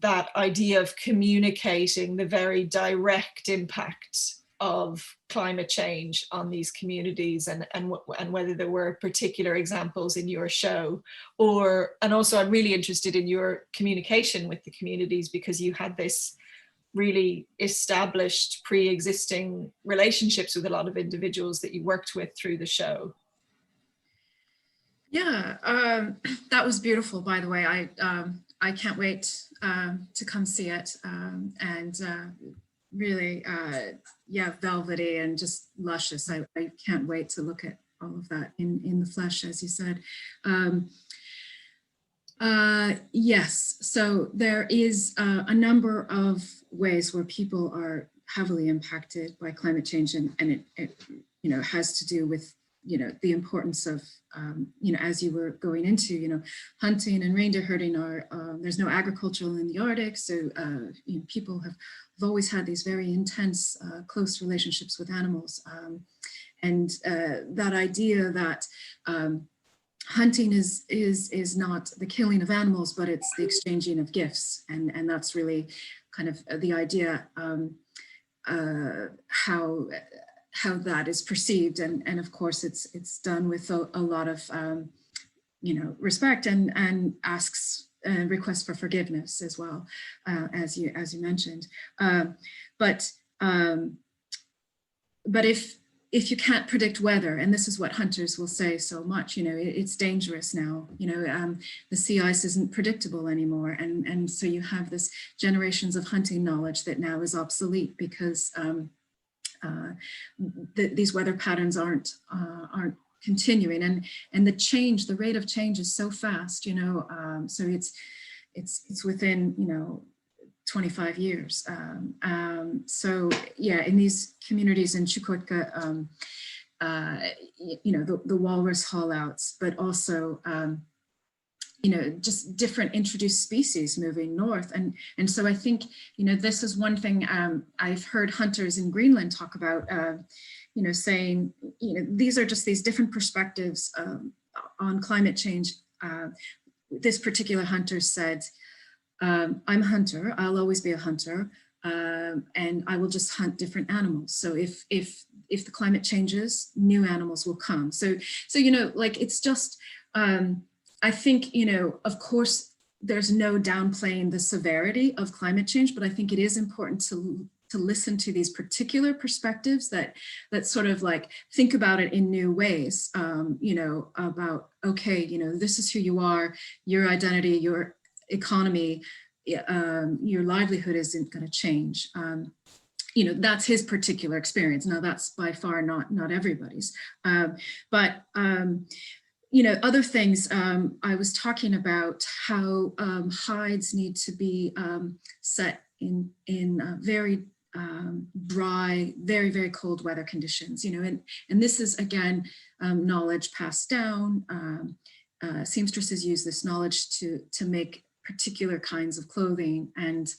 that idea of communicating the very direct impact of climate change on these communities, and whether there were particular examples in your show, and also I'm really interested in your communication with the communities, because you had this really established pre-existing relationships with a lot of individuals that you worked with through the show. Yeah, that was beautiful, by the way. I can't wait to come see it, and really, yeah, velvety and just luscious. I can't wait to look at all of that in the flesh, as you said. Yes, so there is a number of ways where people are heavily impacted by climate change, and it you know, has to do with, you know, the importance of, you know, as you were going into, you know, hunting and reindeer herding are, there's no agriculture in the Arctic. So, you know, people have always had these very intense, close relationships with animals. And that idea that hunting is not the killing of animals, but it's the exchanging of gifts. And that's really kind of the idea, how that is perceived, and of course it's done with a lot of you know, respect, and asks and requests for forgiveness as well, as you mentioned. But if you can't predict weather, and this is what hunters will say so much, you know, it's dangerous now, you know, the sea ice isn't predictable anymore, and so you have this generations of hunting knowledge that now is obsolete, because these weather patterns aren't continuing, and the rate of change is so fast, you know, so it's within, you know, 25 years. So yeah, in these communities in Chicotka, you know, the walrus haulouts, but also you know, just different introduced species moving north. And so I think, you know, this is one thing I've heard hunters in Greenland talk about, you know, saying, you know, these are just these different perspectives on climate change. This particular hunter said, I'm a hunter, I'll always be a hunter, and I will just hunt different animals. So if the climate changes, new animals will come. So you know, like, it's just, I think, you know, of course, there's no downplaying the severity of climate change, but I think it is important to listen to these particular perspectives that sort of like think about it in new ways, you know, about, okay, you know, this is who you are, your identity, your economy, your livelihood isn't going to change. You know, that's his particular experience. Now, that's by far not everybody's, but you know, other things, I was talking about how hides need to be set in very dry, very, very cold weather conditions, you know, and this is, again, knowledge passed down. Seamstresses use this knowledge to make particular kinds of clothing, and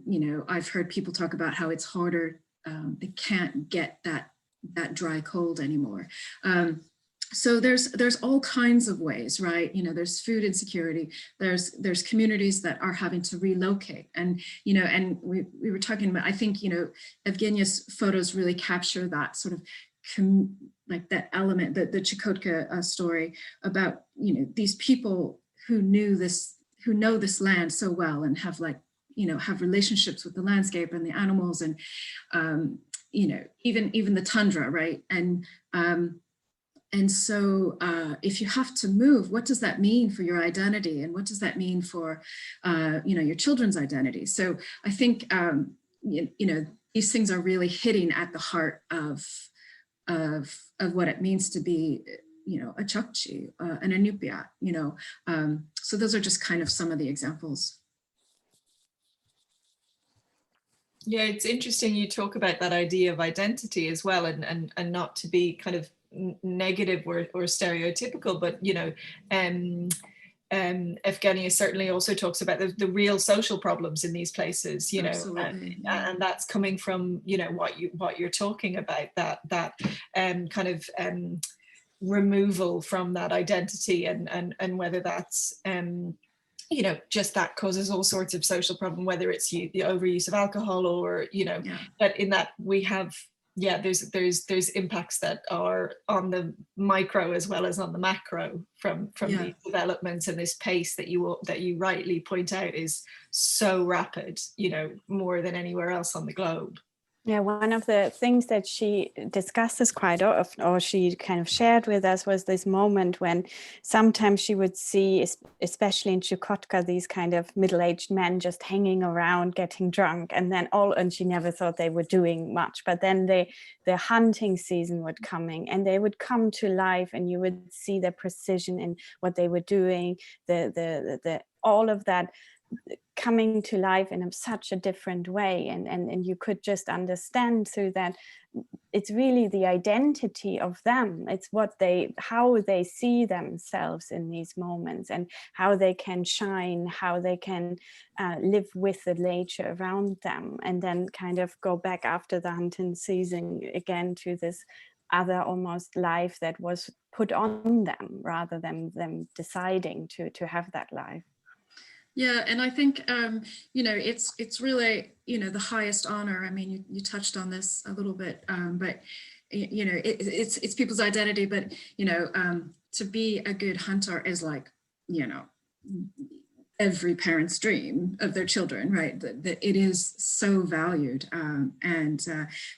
you know, I've heard people talk about how it's harder, they can't get that dry cold anymore. So there's all kinds of ways, right? You know, there's food insecurity, there's communities that are having to relocate, and, you know, and we were talking about, I think, you know, Evgenia's photos really capture that sort of like that element, the Chicotka story about, you know, these people who know this land so well, and have, like, you know, have relationships with the landscape and the animals, and you know, even the tundra, right? And so if you have to move, what does that mean for your identity? And what does that mean for, you know, your children's identity? So I think, you know, these things are really hitting at the heart of what it means to be, you know, a Chukchi, an Inupiat, you know. So those are just kind of some of the examples. Yeah, it's interesting you talk about that idea of identity as well, and not to be kind of negative or stereotypical, but, you know, Evgenia certainly also talks about the real social problems in these places, you know, and that's coming from, you know, what you're talking about, that kind of removal from that identity, and whether that's you know, just that causes all sorts of social problem, whether it's the overuse of alcohol or, you know, but in that we have, there's impacts that are on the micro as well as on the macro from these developments, and this pace that you rightly point out is so rapid, you know, more than anywhere else on the globe. Yeah, one of the things that she discusses quite often, or she kind of shared with us, was this moment when sometimes she would see, especially in Chicotka, these kind of middle-aged men just hanging around, getting drunk, and she never thought they were doing much. But then the hunting season would coming, and they would come to life, and you would see the precision in what they were doing, the all of that coming to life in such a different way, and you could just understand through that it's really the identity of them. It's how they see themselves in these moments, and how they can shine, how they can live with the nature around them, and then kind of go back after the hunting season again to this other almost life that was put on them rather than them deciding to have that life. Yeah, and I think, you know, it's really, you know, the highest honor. I mean, you touched on this a little bit, but, you know, it's people's identity. But, you know, to be a good hunter is like, you know, every parent's dream of their children, right? That it is so valued.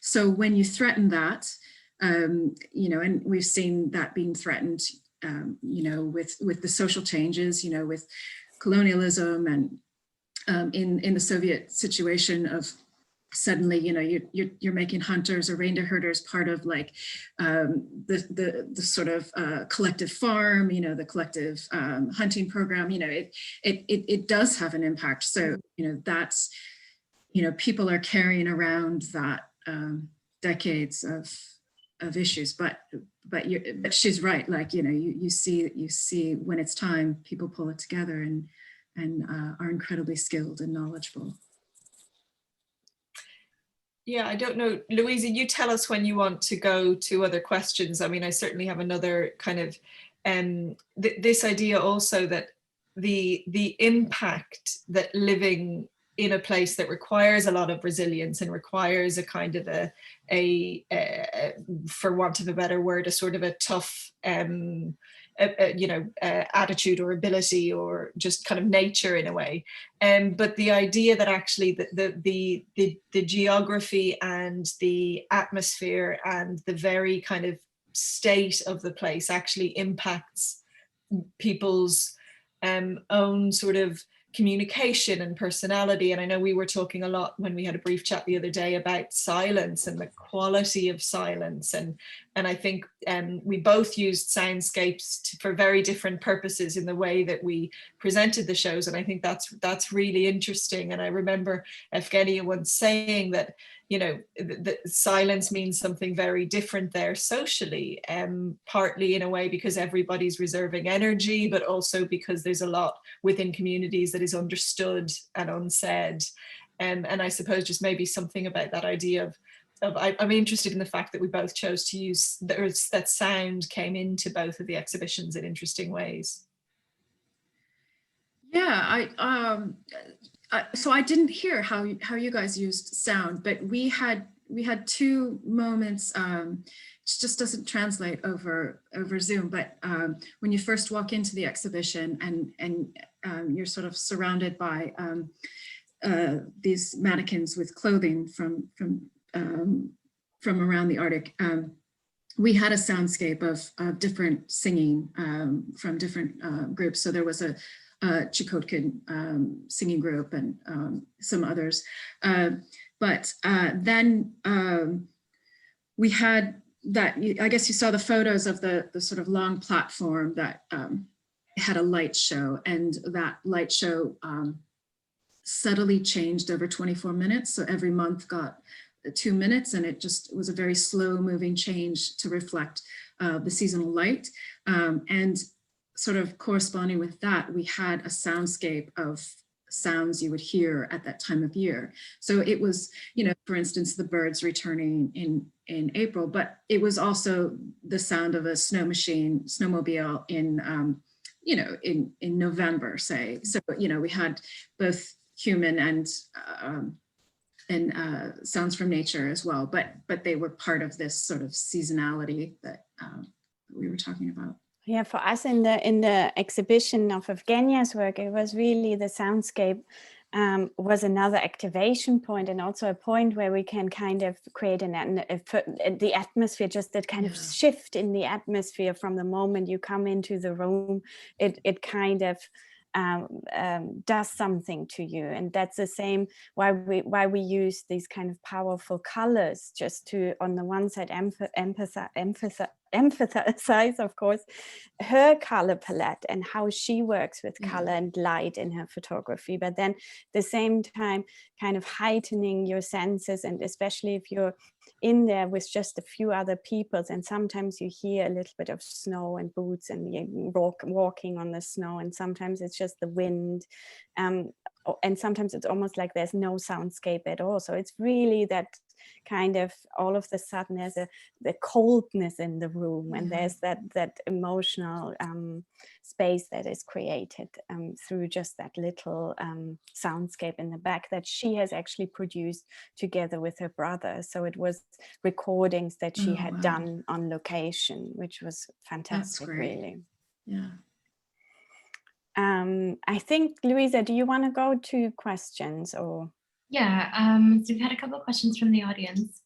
So when you threaten that, you know, and we've seen that being threatened, you know, with the social changes, you know, with colonialism and in the Soviet situation of suddenly, you know, you're making hunters or reindeer herders part of like the sort of collective farm, you know, the collective hunting program, you know, it does have an impact. So, you know, that's, you know, people are carrying around that decades of issues, but she's right. Like, you know, you see when it's time, people pull it together and are incredibly skilled and knowledgeable. Yeah, I don't know, Louisa, you tell us when you want to go to other questions. I mean, I certainly have another kind of this idea also that the impact that living in a place that requires a lot of resilience and requires a kind of a for want of a better word, a sort of a tough you know, attitude or ability or just kind of nature in a way. But the idea that actually the geography and the atmosphere and the very kind of state of the place actually impacts people's own sort of communication and personality. And I know we were talking a lot when we had a brief chat the other day about silence and the quality of silence. And I think we both used soundscapes for very different purposes in the way that we presented the shows. And I think that's really interesting. And I remember Evgenia once saying that, you know, the silence means something very different there socially, partly in a way because everybody's reserving energy, but also because there's a lot within communities that is understood and unsaid. And I suppose just maybe something about that idea of I'm interested in the fact that we both chose to use that sound came into both of the exhibitions in interesting ways. Yeah, so I didn't hear how you guys used sound, but we had two moments. It just doesn't translate over Zoom. But when you first walk into the exhibition and you're sort of surrounded by these mannequins with clothing from around the Arctic, we had a soundscape of different singing from different groups. So there was a Chicotka singing group and some others. But then we had that, I guess you saw the photos of the sort of long platform that had a light show, and that light show subtly changed over 24 minutes. So every month got 2 minutes, and it just was a very slow moving change to reflect the seasonal light. And sort of corresponding with that, we had a soundscape of sounds you would hear at that time of year. So it was, you know, for instance, the birds returning in April, but it was also the sound of a snowmobile in you know, in November, say. So, you know, we had both human and sounds from nature as well, but they were part of this sort of seasonality that we were talking about. Yeah, for us in the exhibition of Evgenia's work, it was really the soundscape was another activation point, and also a point where we can kind of create the atmosphere, just that kind of shift in the atmosphere from the moment you come into the room. It kind of does something to you, and that's the same why we use these kind of powerful colors, just to, on the one side, emphasize, of course, her color palette and how she works with color and light in her photography, but then at the same time kind of heightening your senses, and especially if you're in there with just a few other people, and sometimes you hear a little bit of snow and boots and walking on the snow, and sometimes it's just the wind, and sometimes it's almost like there's no soundscape at all. So it's really that kind of, all of a sudden there's the coldness in the room, and there's that emotional space that is created through just that little soundscape in the back that she has actually produced together with her brother. So it was recordings that she had done on location, which was fantastic, really. Yeah. I think, Louisa, do you want to go to questions or? Yeah, so we've had a couple of questions from the audience.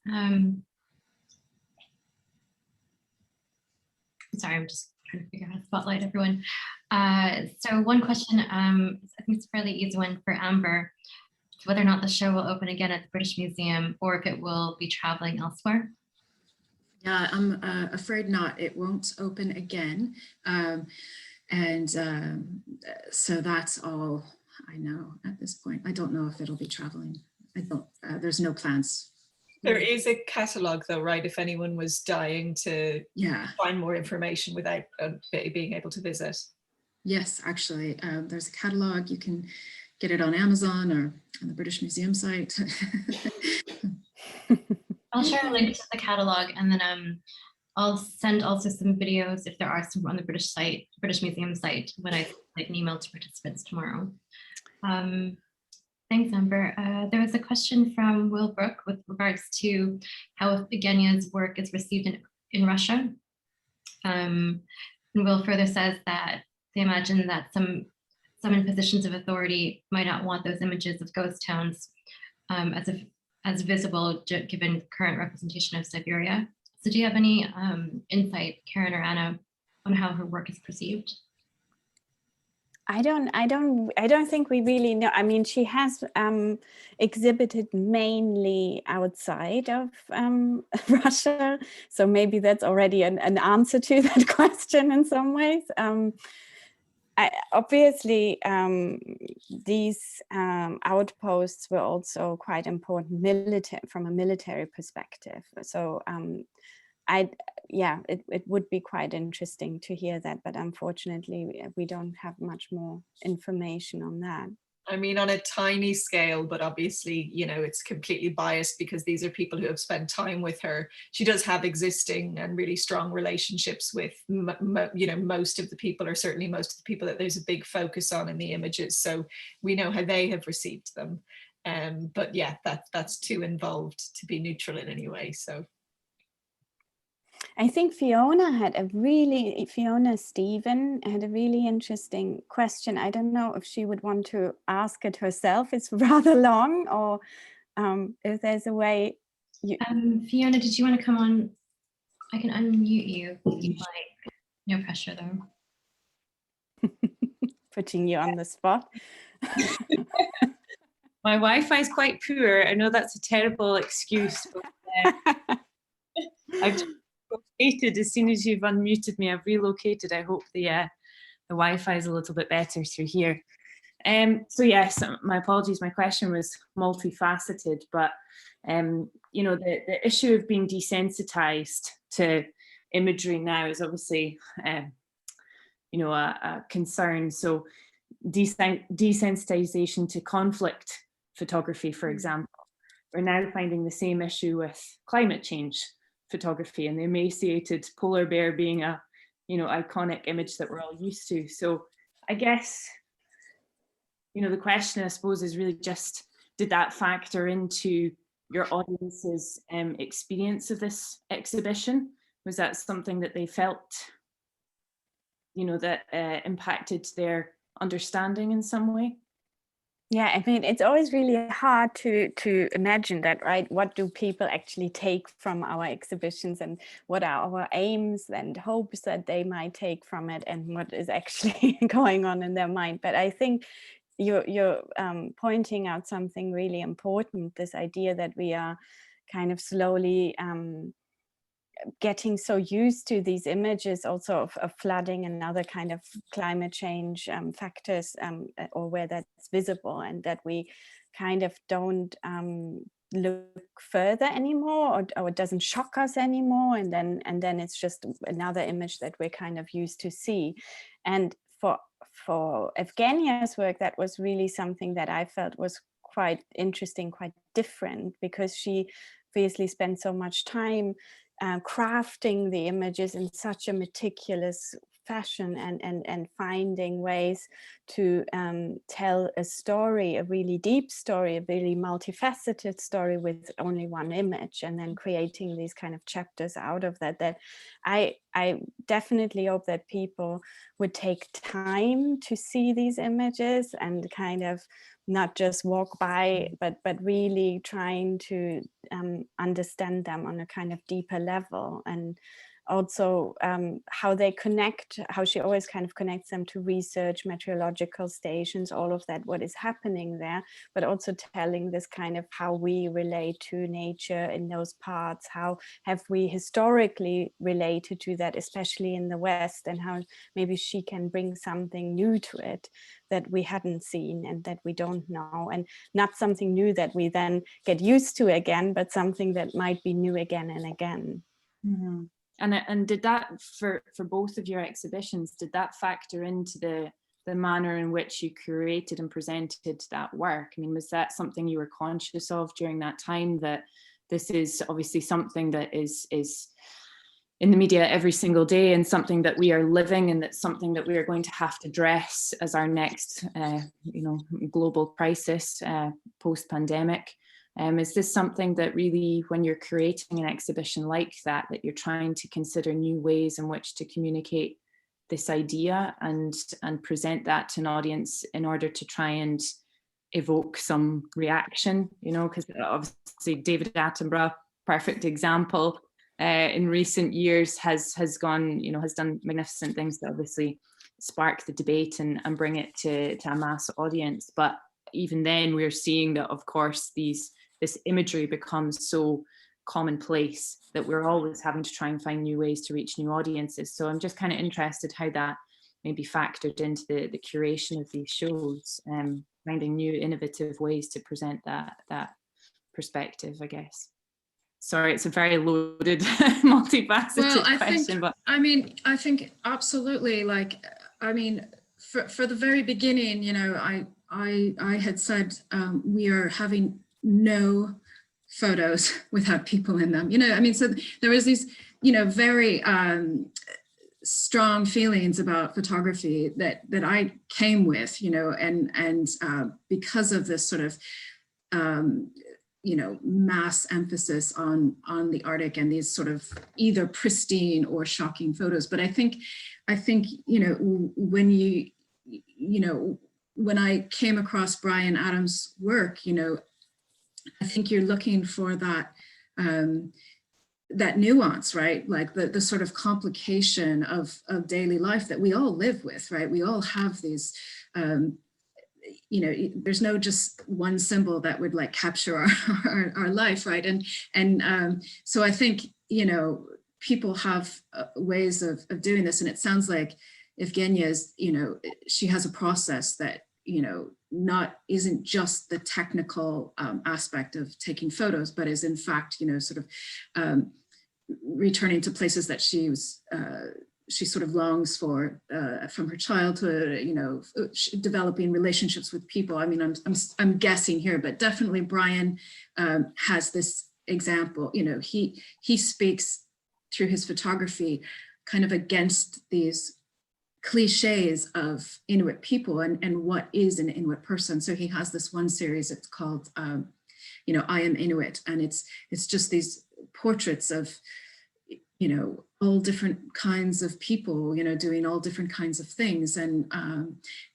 Sorry, I'm just trying to figure out how to spotlight everyone. So one question, I think it's a fairly easy one for Amber, whether or not the show will open again at the British Museum, or if it will be traveling elsewhere. Yeah, I'm afraid not. It won't open again. So that's all I know at this point. I don't know if it'll be traveling. I don't, there's no plans. There is a catalogue though, right? If anyone was dying to find more information without being able to visit. Yes, actually, there's a catalogue. You can get it on Amazon or on the British Museum site. I'll share a link to the catalogue, and then I'll send also some videos, if there are some, on the British Museum site, when I an email to participants tomorrow. Thanks, Amber. There was a question from Will Brook with regards to how Evgenia's work is received in Russia. And Will further says that they imagine that some in positions of authority might not want those images of ghost towns as visible, given current representation of Siberia. So do you have any insight, Karen or Anna, on how her work is perceived? I don't think we really know. I mean, she has exhibited mainly outside of Russia, so maybe that's already an answer to that question in some ways. Obviously, these outposts were also quite important from a military perspective. So it would be quite interesting to hear that, but unfortunately we don't have much more information on that. I mean, on a tiny scale, but obviously, you know, it's completely biased because these are people who have spent time with her. She does have existing and really strong relationships with, most of the people, or certainly most of the people that there's a big focus on in the images. So we know how they have received them. But yeah, that's too involved to be neutral in any way. So I think Fiona Stephen had a really interesting question. I don't know if she would want to ask it herself. It's rather long, or if there's a way. Fiona, did you want to come on? I can unmute you if you'd like. No pressure though. Putting you on the spot. My Wi-Fi is quite poor. I know that's a terrible excuse, but I've relocated as soon as you've unmuted me. I've relocated. I hope the Wi-Fi is a little bit better through here. So yes, my apologies. My question was multifaceted, but the issue of being desensitized to imagery now is obviously a concern. So desensitization to conflict photography, for example, we're now finding the same issue with climate change photography, and the emaciated polar bear being a iconic image that we're all used to. So I guess, the question, I suppose, is really just, did that factor into your audience's experience of this exhibition? Was that something that they felt, that impacted their understanding in some way? Yeah, I mean, it's always really hard to imagine that, right? What do people actually take from our exhibitions, and what are our aims and hopes that they might take from it, and what is actually going on in their mind? But I think you're pointing out something really important, this idea that we are kind of slowly getting so used to these images also of flooding and other kind of climate change factors, or where that's visible, and that we kind of don't look further anymore, or it doesn't shock us anymore, and then it's just another image that we're kind of used to see. And for Evgenia's work, that was really something that I felt was quite interesting, quite different, because she obviously spent so much time crafting the images in such a meticulous fashion, and finding ways to tell a story, a really deep story, a really multifaceted story with only one image, and then creating these kind of chapters out of that. That I definitely hope that people would take time to see these images and kind of not just walk by, but really trying to understand them on a kind of deeper level. And also how they connect, how she always kind of connects them to research, meteorological stations, all of that, what is happening there, but also telling this kind of how we relate to nature in those parts, how have we historically related to that, especially in the West, and how maybe she can bring something new to it that we hadn't seen and that we don't know, and not something new that we then get used to again, but something that might be new again and again. Mm-hmm. And did that, for both of your exhibitions, did that factor into the manner in which you curated and presented that work? I mean, was that something you were conscious of during that time, that this is obviously something that is in the media every single day, and something that we are living, and that's something that we are going to have to address as our next global crisis post-pandemic? Is this something that really, when you're creating an exhibition like that you're trying to consider new ways in which to communicate this idea and present that to an audience in order to try and evoke some reaction? Because obviously David Attenborough, perfect example, in recent years has done magnificent things to obviously spark the debate and bring it to a mass audience. But even then, we're seeing that, of course, this imagery becomes so commonplace that we're always having to try and find new ways to reach new audiences. So I'm just kind of interested how that maybe factored into the curation of these shows, finding new innovative ways to present that perspective, I guess. Sorry, it's a very loaded, multifaceted question. I think absolutely. For the very beginning, I had said we are having no photos without people in them. So there was these, very strong feelings about photography that I came with, and because of this sort of mass emphasis on the Arctic and these sort of either pristine or shocking photos. But I think when I came across Bryan Adams' work, I think you're looking for that that nuance, right? Like the sort of complication of daily life that we all live with, right? We all have these there's no just one symbol that would like capture our life, right? And so I think, people have ways of doing this, and it sounds like Evgenia's, she has a process that, isn't just the technical aspect of taking photos, but is in fact, sort of returning to places that she sort of longs for from her childhood, developing relationships with people. I mean, I'm guessing here, but definitely Bryan has this example. He speaks through his photography kind of against these cliches of Inuit people and what is an Inuit person. So he has this one series, it's called, you know, I Am Inuit, and it's just these portraits of, you know, all different kinds of people, you know, doing all different kinds of things, and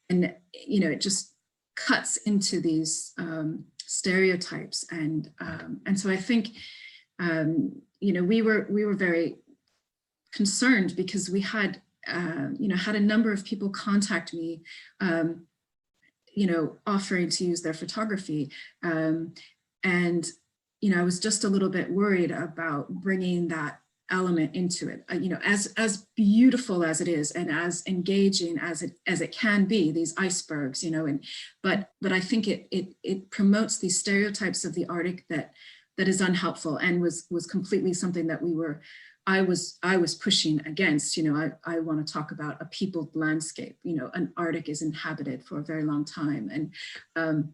you know, it just cuts into these stereotypes, and so I think, you know, we were very concerned because we had, you know, had a number of people contact me, you know, offering to use their photography. And, you know, I was just a little bit worried about bringing that element into it, you know, as beautiful as it is and as engaging as it can be, these icebergs, you know, and but I think it promotes these stereotypes of the Arctic that is unhelpful, and was completely something that I was pushing against. You know, I want to talk about a peopled landscape. You know, an Arctic is inhabited for a very long time, and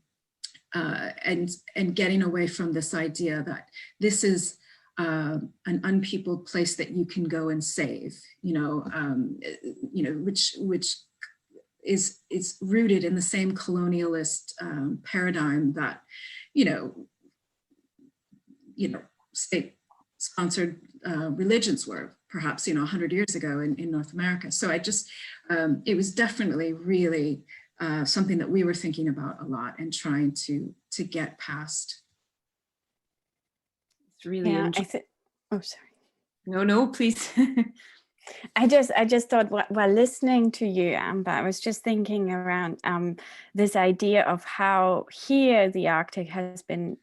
getting away from this idea that this is an unpeopled place that you can go and save. You know, which is rooted in the same colonialist paradigm that, you know, state-sponsored religions were, perhaps, you know, 100 years ago in North America. So I just, it was definitely really something that we were thinking about a lot and trying to get past. It's really interesting. Oh, sorry. No, please. I just thought while listening to you, Amber, I was just thinking around this idea of how here the Arctic has been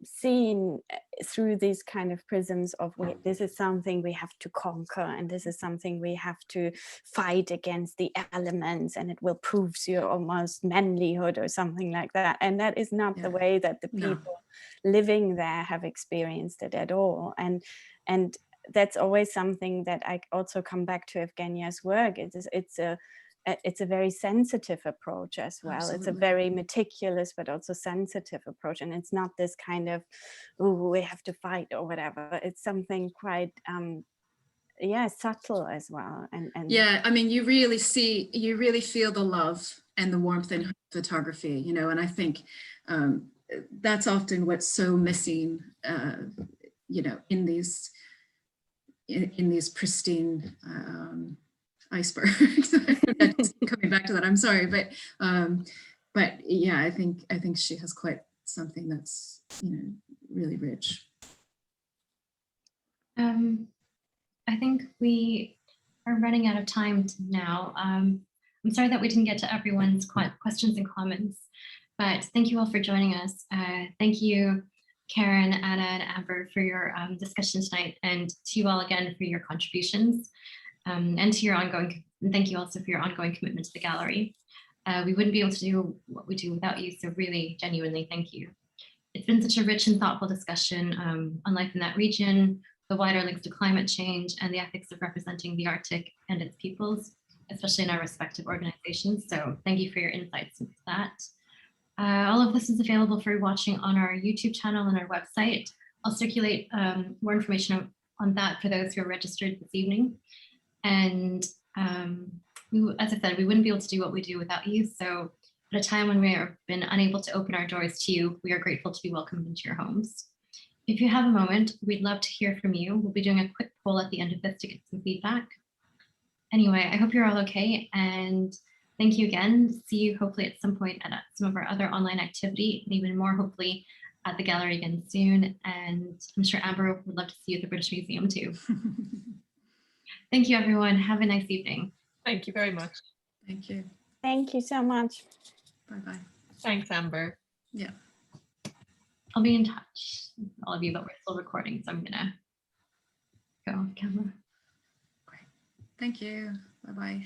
seen through these kind of prisms of, this is something we have to conquer, and this is something we have to fight against the elements, and it will prove your almost manlyhood or something like that. And that is not the way that the people living there have experienced it at all. And that's always something that I also come back to Evgenia's work. It's a very sensitive approach as well. Absolutely. It's a very meticulous but also sensitive approach, and it's not this kind of, oh, we have to fight or whatever. It's something quite subtle as well. And yeah, I mean, you really feel the love and the warmth in photography, you know, and I think that's often what's so missing, you know, in these pristine icebergs. Coming back to that, I'm sorry, but yeah, I think she has quite something that's, you know, really rich. I think we are running out of time now. I'm sorry that we didn't get to everyone's questions and comments, but thank you all for joining us. Thank you, Karen, Anna, and Amber, for your discussion tonight, and to you all again for your contributions, and to your ongoing, and thank you also for your ongoing commitment to the gallery. We wouldn't be able to do what we do without you, so really, genuinely, thank you. It's been such a rich and thoughtful discussion on life in that region, the wider links to climate change, and the ethics of representing the Arctic and its peoples, especially in our respective organizations. So thank you for your insights into that. All of this is available for watching on our YouTube channel and our website. I'll circulate more information on that for those who are registered this evening. And as I said, we wouldn't be able to do what we do without you. So at a time when we have been unable to open our doors to you, we are grateful to be welcomed into your homes. If you have a moment, we'd love to hear from you. We'll be doing a quick poll at the end of this to get some feedback. Anyway, I hope you're all okay, and thank you again. See you hopefully at some point at some of our other online activity, and even more hopefully at the gallery again soon. And I'm sure Amber would love to see you at the British Museum too. Thank you, everyone. Have a nice evening. Thank you very much. Thank you. thank you so much. Bye-bye. Thanks, Amber. Yeah. I'll be in touch with all of you, but we're still recording, so I'm gonna go on camera. Great. Thank you. Bye-bye.